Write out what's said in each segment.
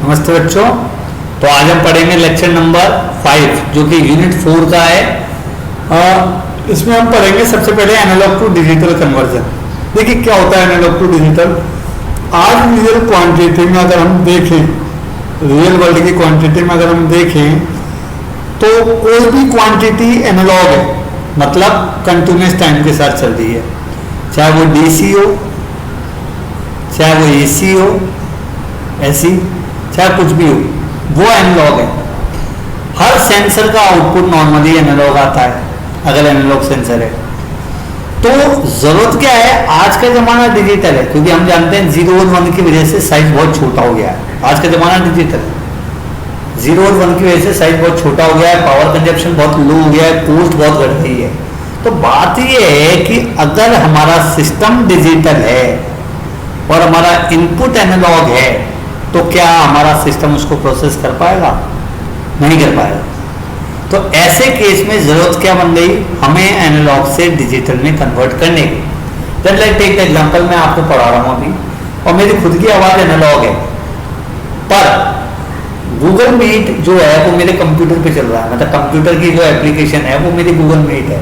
नमस्ते बच्चों। तो आज हम पढ़ेंगे लेक्चर नंबर 5 जो कि यूनिट 4 का है। इसमें हम पढ़ेंगे सबसे पहले एनालॉग टू डिजिटल कन्वर्जन। देखिए क्या होता है एनालॉग टू डिजिटल। आज रियल क्वांटिटी में अगर हम देखें, रियल वर्ल्ड की क्वांटिटी में अगर हम देखें तो कोई भी क्वांटिटी एनालॉग है, मतलब कंटिन्यूस टाइम के साथ चल रही है, चाहे वो डीसी हो, चाहे वो एसी हो, ऐसी चाहे कुछ भी हो, वो एनालॉग है। हर सेंसर का आउटपुट नॉर्मली एनालॉग आता है अगर एनालॉग सेंसर है। तो जरूरत क्या है, आज का जमाना डिजिटल है, क्योंकि हम जानते हैं 0 और 1 की वजह से साइज बहुत छोटा हो गया है। आज का जमाना डिजिटल है, 0 और 1 की वजह से साइज बहुत छोटा हो गया है, पावर कंजप्शन बहुत लो हो गया है, कॉस्ट बहुत घट गई है। तो बात यह है कि अगर हमारा सिस्टम डिजिटल है और हमारा इनपुट एनालॉग है तो क्या हमारा सिस्टम उसको प्रोसेस कर पाएगा? नहीं कर पाएगा। तो ऐसे केस में जरूरत क्या बन गई, हमें एनालॉग से डिजिटल में कन्वर्ट करने की। जब लाइक टेक एग्जांपल मैं आपको पढ़ा रहा हूं अभी, और मेरी खुद की आवाज एनालॉग है, पर गूगल मीट जो है वो मेरे कंप्यूटर पे चल रहा है, मतलब कंप्यूटर की जो एप्लीकेशन है वो मेरी गूगल मीट है।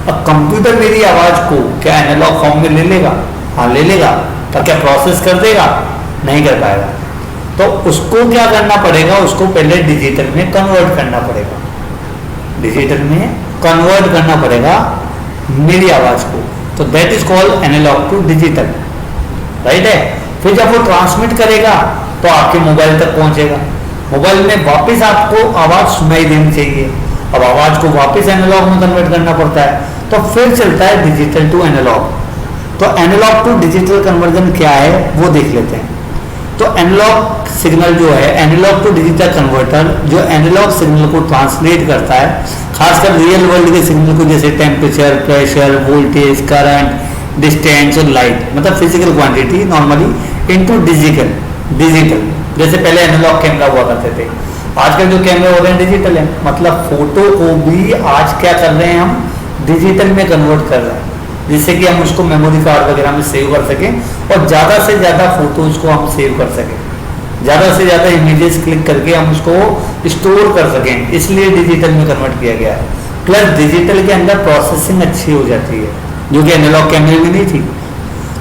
अब कंप्यूटर मेरी आवाज को क्या एनालॉग फॉर्म में ले लेगा? हाँ ले लेगा। पर क्या प्रोसेस कर देगा? नहीं कर पाएगा। तो उसको क्या करना पड़ेगा, उसको पहले डिजिटल में कन्वर्ट करना पड़ेगा, डिजिटल में कन्वर्ट करना पड़ेगा मेरी आवाज को। तो that is called analog to digital, right है। फिर जब वो ट्रांसमिट करेगा तो आपके मोबाइल तक पहुंचेगा, मोबाइल में वापस आपको आवाज सुनाई देनी चाहिए। अब आवाज को वापस एनालॉग में कन्वर्ट करना पड़ता है, तो फिर चलता है डिजिटल टू एनालॉग। तो एनालॉग टू डिजिटल कन्वर्जन क्या है वो देख लेते हैं। तो एनालॉग सिग्नल जो है, एनालॉग टू डिजिटल कन्वर्टर जो एनालॉग सिग्नल को ट्रांसलेट करता है, खासकर रियल वर्ल्ड के सिग्नल को, जैसे temperature, pressure, voltage, current, distance और लाइट, मतलब physical quantity normally, into digital. जैसे पहले एनालॉग कैमरा हुआ करते थे, आजकल जो कैमरे हो रहे हैं डिजिटल है, मतलब फोटो को भी आज क्या कर रहे हैं, हम डिजिटल में कन्वर्ट कर रहे हैं, जिससे कि हम उसको मेमोरी कार्ड वगैरह में सेव कर सकें और ज़्यादा से ज़्यादा फोटोज को हम सेव कर सकें, ज़्यादा से ज़्यादा इमेजेस क्लिक करके हम उसको स्टोर कर सकें, इसलिए डिजिटल में कन्वर्ट किया गया है। प्लस डिजिटल के अंदर प्रोसेसिंग अच्छी हो जाती है, जो कि एनालॉग कैमरे में नहीं थी।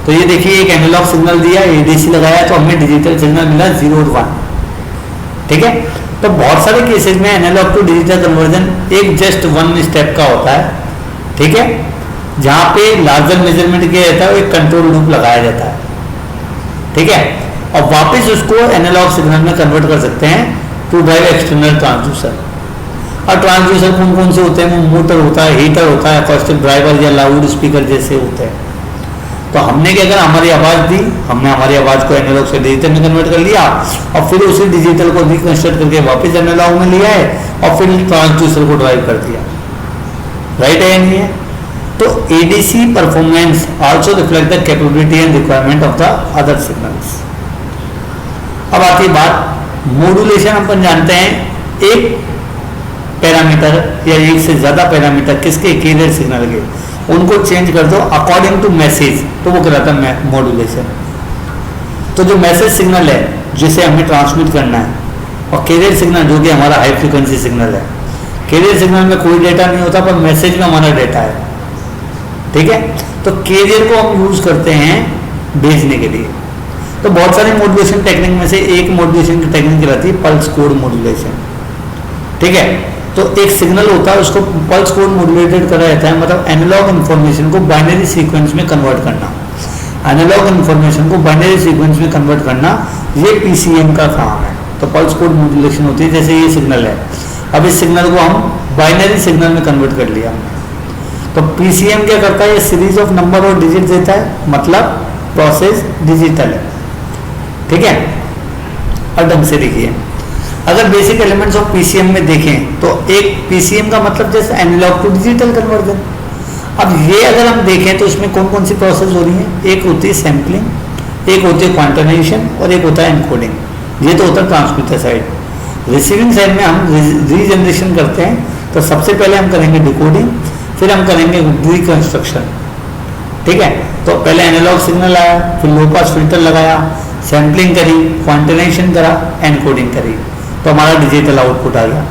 तो ये देखिए, एक एनालॉग सिग्नल दिया, एडीसी लगाया, तो हमें डिजिटल सिग्नल मिला 0 और 1, ठीक है। तो बहुत सारे केसेज में एनालॉग टू डिजिटल कन्वर्जन एक जस्ट 1 स्टेप का होता है, ठीक है, जहां पे लार्जर मेजरमेंट किया जाता है, एक कंट्रोल लूप लगाया जाता है, ठीक है, और वापस उसको एनालॉग सिग्नल में कन्वर्ट कर सकते हैं टू ड्राइव एक्सटर्नल ट्रांसड्यूसर। और ट्रांसड्यूसर कौन कौन से होते हैं? वो मोटर होता है, हीटर होता है, अकॉस्टिक ड्राइवर या लाउड स्पीकर जैसे होते हैं। तो हमने क्या करा, हमारी आवाज़ दी, हमने हमारी आवाज़ को एनालॉग से डिजिटल में कन्वर्ट कर लिया और फिर उसी डिजिटल को रिकंस्ट्रक्ट करके वापस एनालॉग में लिया है और फिर ट्रांसड्यूसर को ड्राइव कर दिया, राइट है या नहीं है? तो ADC performance also reflect the capability and requirement of the other signals. अब आती है बात मॉड्यूलेशन। अपन जानते हैं एक पैरामीटर या एक से ज्यादा पैरामीटर किसके, कैरियर सिग्नल के, उनको चेंज कर दो अकॉर्डिंग टू मैसेज, तो वो कहलाता है मॉड्यूलेशन। तो जो मैसेज सिग्नल है जिसे हमें ट्रांसमिट करना है, और कैरियर सिग्नल जो कि हमारा हाई फ्रिक्वेंसी सिग्नल है, कैरियर सिग्नल में कोई डेटा नहीं होता पर मैसेज में हमारा डेटा है, ठीक है। तो कैरियर को हम यूज करते हैं भेजने के लिए। तो बहुत सारी मॉड्यूलेशन टेक्निक में से एक मॉड्यूलेशन की टेक्निक कहलाती है पल्स कोड मॉड्यूलेशन, ठीक है। तो एक सिग्नल होता है, उसको पल्स कोड मॉड्यूलेटेड करा जाता है, मतलब एनालॉग इन्फॉर्मेशन को बाइनरी सीक्वेंस में कन्वर्ट करना। एनालॉग इन्फॉर्मेशन को बाइनरी सीक्वेंस में कन्वर्ट करना ये पीसीएम का काम है। तो पल्स कोड मॉड्यूलेशन होती है, जैसे ये सिग्नल है, अब इस सिग्नल को हम बाइनरी सिग्नल में कन्वर्ट कर लिया हमने। तो पीसीएम क्या करता है, ये सीरीज ऑफ नंबर और डिजिट देता है, मतलब प्रोसेस डिजिटल है, ठीक है। और ढंग से देखिए, अगर बेसिक एलिमेंट्स ऑफ पीसीएम में देखें तो एक पीसीएम का मतलब जैसे एनालॉग टू डिजिटल कन्वर्जन। अब ये अगर हम देखें तो इसमें कौन कौन सी प्रोसेस हो रही है, एक होती है सैम्पलिंग, एक होती है क्वांटाइजेशन और एक होता है एनकोडिंग। ये तो होता है ट्रांसमीटर साइड। रिसीविंग साइड में हम रीजनरेशन करते हैं, तो सबसे पहले हम करेंगे डिकोडिंग, फिर हम करेंगे रिकंस्ट्रक्शन, ठीक है। तो पहले एनालॉग सिग्नल आया, फिर लो पास फिल्टर लगाया, सैम्पलिंग करी, क्वांटिनेशन करा, एनकोडिंग करी, तो हमारा डिजिटल आउटपुट आ गया।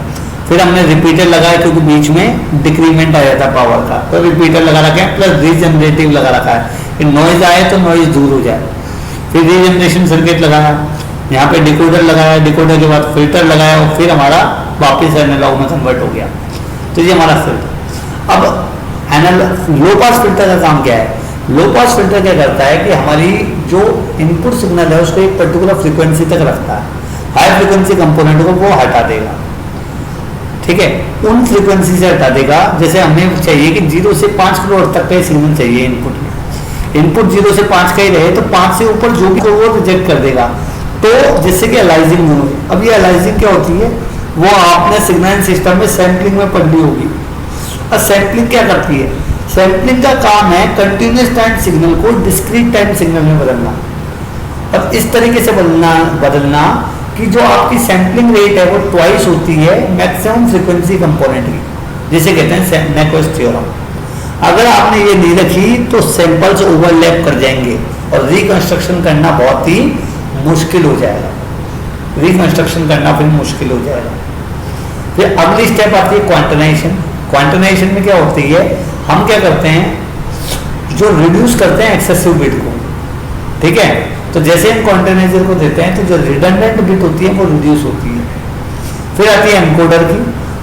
फिर हमने रिपीटर लगाया क्योंकि बीच में डिक्रीमेंट आ जाता पावर का, तो रिपीटर लगा रखा है प्लस रीजनरेटिव लगा रखा है कि नॉइज आए तो नॉइज दूर हो जाए। फिर रीजनरेशन सर्किट लगाया, यहाँ पे डिकोडर लगाया, डिकोडर के बाद फिल्टर लगाया और फिर हमारा वापस एनालॉग में कन्वर्ट हो गया। तो ये हमारा फिल्टर। अब लो पास फिल्टर का काम क्या है? लो पास फिल्टर क्या करता है कि हमारी जो इनपुट सिग्नल है उसको एक पर्टिकुलर फ्रीक्वेंसी तक रखता है, हाई फ्रीक्वेंसी कंपोनेंट को वो हटा देगा, ठीक है, उन फ्रीक्वेंसी से हटा देगा। जैसे हमें चाहिए कि 0 से 5 किलोहर्ट्ज तक का ही सिग्नल चाहिए इनपुट में, इनपुट 0 से 5 का ही रहे तो 5 से ऊपर जो भी वो रिजेक्ट कर देगा, तो जिससे कि अलाइजिंग हो। अब ये अलाइजिंग क्या होती है? वो आपने सिग्नल सिस्टम में सैम्पलिंग में पढ़ी होगी। और सैम्पलिंग क्या करती है? सैम्पलिंग का काम है कंटिन्यूस टाइम सिग्नल को डिस्क्रीट टाइम सिग्नल में बदलना। अब इस तरीके से बदलना कि जो आपकी सैम्पलिंग रेट है वो ट्वाइस होती है मैक्सिमम फ्रीक्वेंसी कंपोनेंट की, जिसे कहते हैं नेक्वेस्ट थ्योरम। अगर आपने ये नहीं रखी तो सैंपल्स ओवरलैप कर जाएंगे और रिकंस्ट्रक्शन करना बहुत ही मुश्किल हो जाएगा, रिकंस्ट्रक्शन करना फिर मुश्किल हो जाएगा। फिर अगली स्टेप आती है क्वांटिनेशन। क्वांटिनेशन में क्या होती है? हम क्या करते हैं, जो रिड्यूस करते हैं एक्सेसिव बिट को, ठीक है, तो जैसे हम क्वांटिनाइजर को देते हैं तो जो रिडंडेंट बिट होती है वो रिड्यूस होती है। फिर आती है एनकोडर की,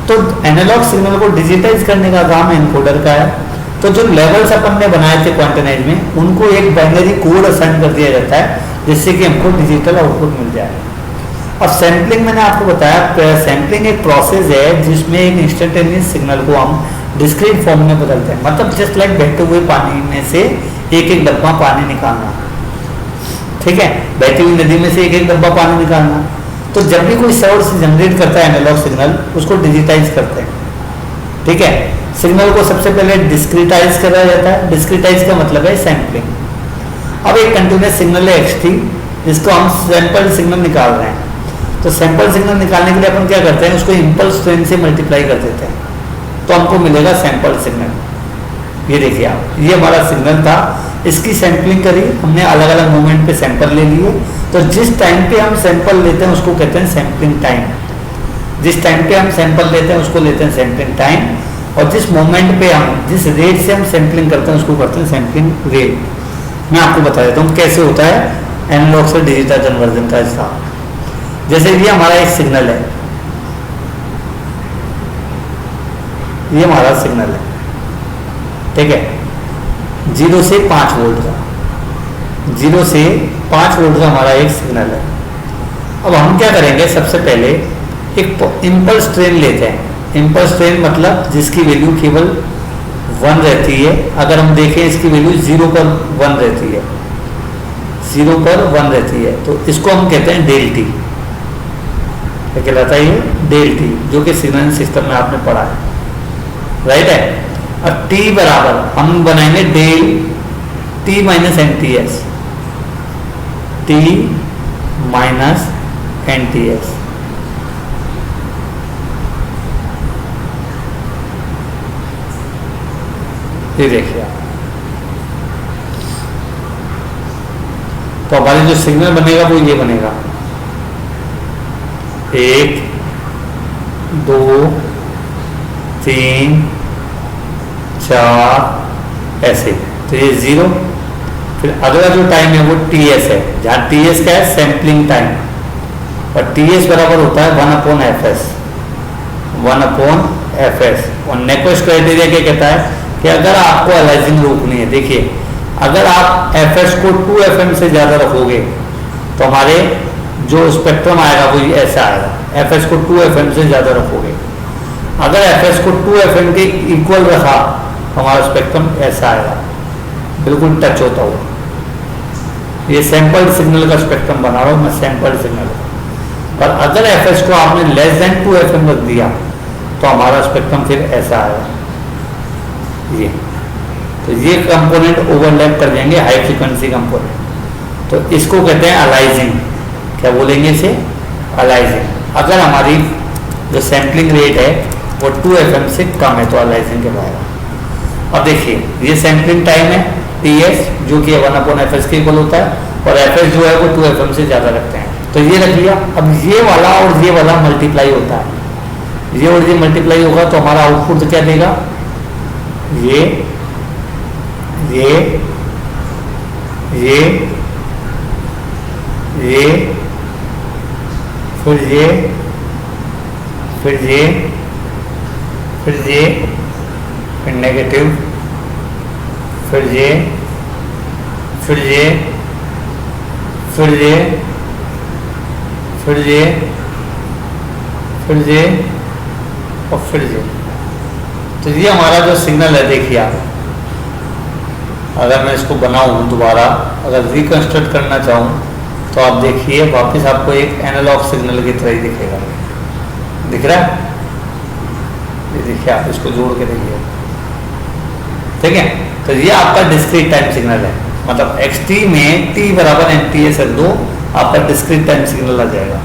तो एनालॉग सिग्नल को डिजिटाइज करने का काम एनकोडर का है। तो जो लेवल्स अपन ने बनाए थे क्वांटिनाइज में, उनको एक बाइनरी कोड असाइन कर दिया जाता है जिससे कि हमको डिजिटल आउटपुट मिल जाए। अब सैम्पलिंग मैंने आपको बताया, सैम्पलिंग एक प्रोसेस है जिसमें एक इंस्टेंटेनियस सिग्नल को हम डिस्क्रीट फॉर्म में बदलते हैं, मतलब जस्ट लाइक बहते हुए पानी में से एक एक डब्बा पानी निकालना, ठीक है, बहती हुई नदी में से एक एक डब्बा पानी निकालना। तो जब भी कोई सोर्स जनरेट करता है एनालॉग सिग्नल, उसको डिजिटाइज करते हैं, ठीक है। सिग्नल को सबसे पहले डिस्क्रिटाइज करा जाता है, डिस्क्रिटाइज का मतलब है सैम्पलिंग। अब एक कंटिन्यूस सिग्नल है xt, जिसको हम सैंपल सिग्नल निकाल रहे हैं, तो सैंपल सिग्नल निकालने के लिए अपन क्या करते हैं, उसको इम्पल्स ट्रेन से मल्टीप्लाई कर देते हैं, तो हमको मिलेगा सैंपल सिग्नल। ये देखिए आप, ये हमारा सिग्नल था, इसकी सैंपलिंग करी हमने, अलग अलग मोमेंट पे सैंपल ले लिए। तो जिस टाइम पे हम सैंपल लेते हैं उसको कहते हैं सैंपलिंग टाइम, जिस टाइम पे हम सैंपल लेते हैं उसको लेते हैं सैंपलिंग टाइम, और जिस मोमेंट पे हम जिस रेट से हम सैंपलिंग करते हैं उसको करते हैं सैंपलिंग रेट। मैं आपको बता देता हूँ कैसे होता है एनालॉग से डिजिटल कन्वर्जन का हिसाब। जैसे ये हमारा एक सिग्नल है, ये हमारा सिग्नल है, ठीक है, 0 से 5 वोल्ट का, 0 से 5 वोल्ट का हमारा एक सिग्नल है। अब हम क्या करेंगे, सबसे पहले एक इम्पल्स ट्रेन लेते हैं। इम्पल्स ट्रेन मतलब जिसकी वैल्यू केवल 1 रहती है। अगर हम देखें इसकी वैल्यू 0 पर 1 रहती है, 0 पर 1 रहती है, तो इसको हम कहते हैं डेल टी। क्या कहलाता है ये? डेल टी, जो कि सिग्नल सिस्टम में आपने पढ़ा है, राइट है। अब टी बराबर हम बनाएंगे del T minus N T S, T minus N T S. ये देखिए आप, तो हमारी जो सिग्नल बनेगा वो ये बनेगा 1 2 3 4 ऐसे। तो ये 0, फिर अगला जो टाइम है वो TS है, जहाँ TS क्या है, सैम्पलिंग टाइम, और TS बराबर होता है 1/fs, 1/fs। और नेक्वेस्ट क्राइटेरिया क्या कहता है कि अगर आपको अलाइजिंग रोकनी है, देखिए अगर आप fs को 2FM से ज़्यादा रखोगे तो हमारे जो स्पेक्ट्रम आएगा वो ऐसा आएगा, fs को 2FM से ज़्यादा रखोगे। अगर fs को 2FM के इक्वल रखा तो हमारा स्पेक्ट्रम ऐसा आएगा, बिल्कुल टच होता हुआ। ये सैंपल सिग्नल का स्पेक्ट्रम बना रहा हूँ मैं, सैंपल सिग्नल। पर अगर fs को आपने लेस देन 2FM रख दिया तो हमारा स्पेक्ट्रम फिर ऐसा आएगा, ये। तो ये कंपोनेंट ओवरलैप कर देंगे, हाई फ्रीक्वेंसी कंपोनेंट, तो इसको कहते हैं अलाइजिंग। क्या बोलेंगे इसे? अलाइजिंग। अगर हमारी जो सैम्पलिंग रेट है वो 2FM से कम है तो अलाइजिंग के बाहर। अब देखिए ये सैम्पलिंग टाइम है TS, जो कि 1/fs के इक्वल होता है, और एफ जो है वो 2FM से ज़्यादा रखते हैं। तो ये रख लिया। अब ये वाला मल्टीप्लाई होता है, ये और ये मल्टीप्लाई होगा तो हमारा आउटपुट क्या देगा, ये ये ये ये फिर ये फिर ये फिर ये फिर नेगेटिव फिर ये फिर ये फिर ये फिर ये फिर ये और फिर ये। तो ये हमारा जो सिग्नल है, देखिए आप, अगर मैं इसको बनाऊं दोबारा, अगर रिकंस्ट्रक्ट करना चाहूँ तो आप देखिए वापस आपको एक एनालॉग सिग्नल की तरह ही दिखेगा। दिख रहा है? ये देखिए, आप इसको जोड़ के देखिए, ठीक है। तो ये आपका डिस्क्रीट टाइम सिग्नल है, मतलब xt में t बराबर NTS रख दो, आपका डिस्क्रीट टाइम सिग्नल आ जाएगा।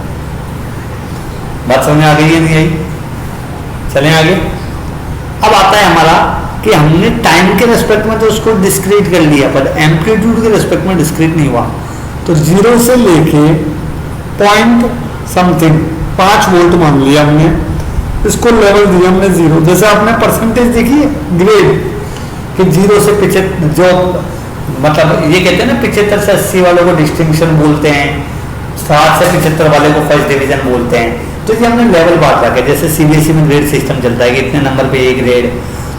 बात समझ आ गई है नहीं आई? चलें आगे। अब आता है हमारा कि हमने टाइम के रेस्पेक्ट में तो उसको डिस्क्रीट कर लिया, पर एम्पलीट्यूड के रेस्पेक्ट में डिस्क्रीट नहीं हुआ। तो 0 से लेके पॉइंट समथिंग 5 वोल्ट मान लिया हमने, इसको लेवल दिया हमने 0। जैसे आपने परसेंटेज देखी है ग्रेड कि 0 से 75, जो मतलब ये कहते हैं ना 75 से 80 वालों को डिस्टिंक्शन बोलते हैं, 60 से 75 वाले को फर्स्ट डिवीजन बोलते हैं। तो ये हमने लेवल बांट रखा है, जैसे CBSE में ग्रेड सिस्टम चलता है कि इतने नंबर पे एक ग्रेड।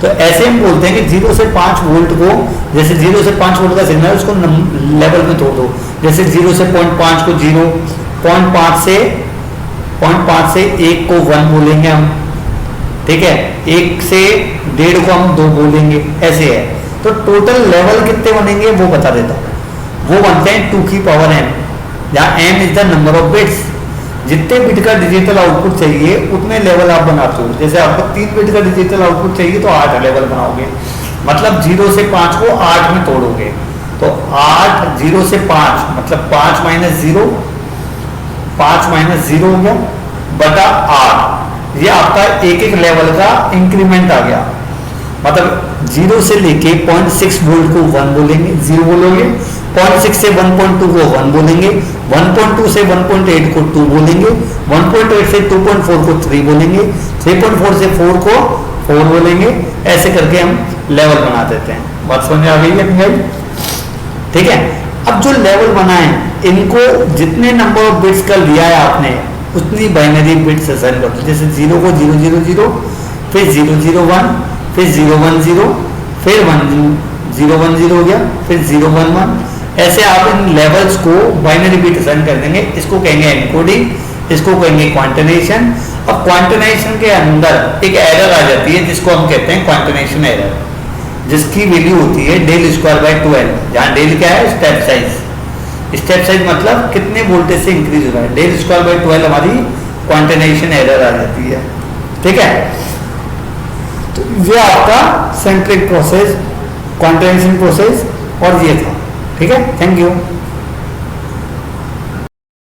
तो ऐसे हम बोलते हैं कि 0 से 5 वोल्ट को, जैसे 0 से 5 वोल्ट का सिग्नल है उसको लेवल में तोड़ दो। जैसे 0 से 0.5 को 0, 0.5 से 1 को 1 बोलेंगे हम, ठीक है, 1 से 1.5 को हम 2 बोलेंगे, ऐसे है। तो टोटल लेवल कितने बनेंगे वो बता देता हूँ। वो बनते हैं 2 की पावर n, जहाँ n is the number of bits. जितने बिट का डिजिटल आउटपुट चाहिए उतने लेवल आप बनाते हो। जैसे आपको 3 बिट का डिजिटल आउटपुट चाहिए तो 8 लेवल बनाओगे, मतलब 0 से 5 को 8 में तोड़ोगे। तो 8 0 से 5 मतलब 5 माइनस 0, 5 माइनस 0 हो गया बटा 8। ये आपका एक एक लेवल का इंक्रीमेंट आ गया। मतलब 0 से लेके 0.6 वोल्ट को 1 बोलेंगे, 0 बोलोगे, 0.6 से 1.2 को 1 बोलेंगे, 1.2 से 1.8 को 2 बोलेंगे, 1.8 से 2.4 को 3 बोलेंगे, 3.4 से 4 को 4 बोलेंगे। ऐसे करके हम लेवल बना देते हैं। बात समझ आ गई है भाई? ठीक है। अब जो लेवल बनाए इनको जितने नंबर ऑफ बिट्स का लिया है आपने उतनी बाइनरी बिट्स असाइन कर दो। जैसे 0 को 0 0 0, फिर 0 0 1, फिर 0 1 0, फिर 1 0 1 0 हो गया, फिर 0 1 1। ऐसे आप इन लेवल्स को बाइनरी बिट असाइन कर देंगे। इसको कहेंगे एनकोडिंग, इसको कहेंगे क्वांटिनेशन। अब क्वांटिनेशन के अंदर एक एरर आ जाती है जिसको हम कहते हैं क्वांटिनेशन एरर, जिसकी वैल्यू होती है डेल स्क्वायर बाय 2n, जहाँ डेल क्या है? Step size. स्टेप साइज मतलब कितने वोल्टेज से इंक्रीज हो रहा है। डेल स्क्वायर बाय 12 हमारी क्वांटिनेशन एरर आ जाती है, ठीक है। तो ये आपका सेंट्रिक प्रोसेस, क्वांटिनेशन प्रोसेस और ये था, ठीक है। Thank you.